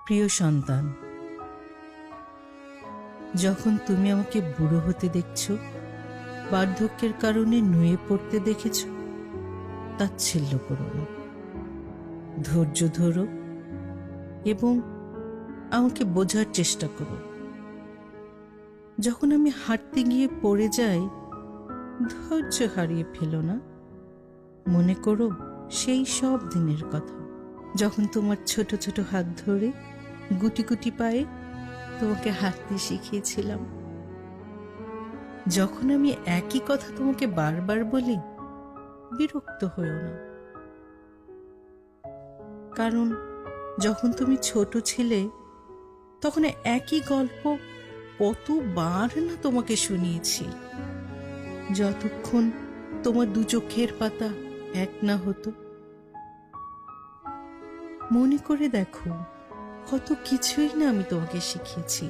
প্রিয় সন্তান, যখন তুমি আমাকে বুড়ো হতে দেখছো, বার্ধক্যের কারণে নুয়ে পড়তে দেখেছ, তাচ্ছিল্য করো না, ধৈর্য ধরো এবং আমাকে বোঝার চেষ্টা করো। যখন আমি হাঁটতে গিয়ে পড়ে যাই, ধৈর্য হারিয়ে ফেলো না। মনে করো সেই সব দিনের কথা, যখন তোমার ছোট ছোট হাত ধরে গুটি গুটি পায়ে তোমাকে হাঁটতে শিখিয়েছিলাম। যখন আমি একই কথা তোমাকে বারবার বলি, বিরক্ত হয়েও না, কারণ যখন তুমি ছোট ছিলে তখন একই গল্প কতবার না তোমাকে শুনিয়েছি। যতক্ষণ তোমার দু চোখের পাতা এক না হতো। মনে করে দেখো, কত কিছুই না আমি তোমাকে শিখিয়েছি।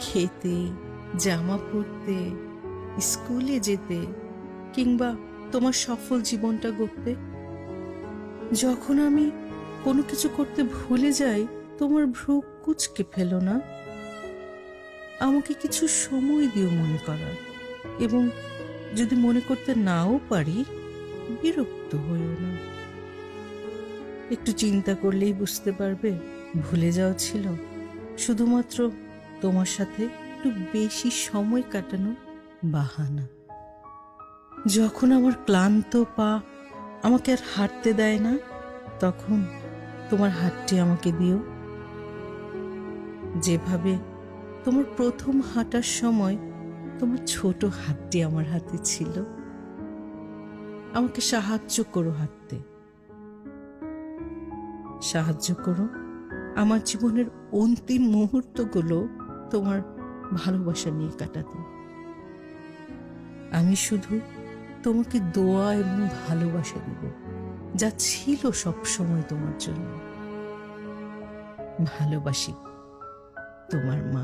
খেতে, জামা পরতে, স্কুলে যেতে, কিংবা তোমার সফল জীবনটা গড়তে। যখন আমি কোনো কিছু করতে ভুলে যাই, তোমার ভ্রু কুঁচকে ফেলো না। আমাকে কিছু সময় দিও মনে করার, এবং যদি মনে করতে নাও পারি, বিরক্ত হইও না। একটু চিন্তা করলেই বুঝতে পারবে, ভুলে যাওয়া ছিল শুধুমাত্র তোমার সাথে একটু বেশি সময় কাটানো বাহানা। যখন আমার ক্লান্ত পা আমাকে আর হাঁটতে দেয় না, তখন তোমার হাতটি আমাকে দিও। যেভাবে তোমার প্রথম হাঁটার সময় তোমার ছোট হাতটি আমার হাতে ছিল। আমাকে সাহায্য করো হাঁটতে, সাহায্য করো আমার জীবনের অন্তিম মুহূর্তগুলো তোমার ভালোবাসা নিয়ে কাটাতে। আমি শুধু তোমাকে দোয়া এবং ভালোবাসা দেব, যা ছিল সব সময় তোমার জন্য। ভালোবাসি, তোমার মা।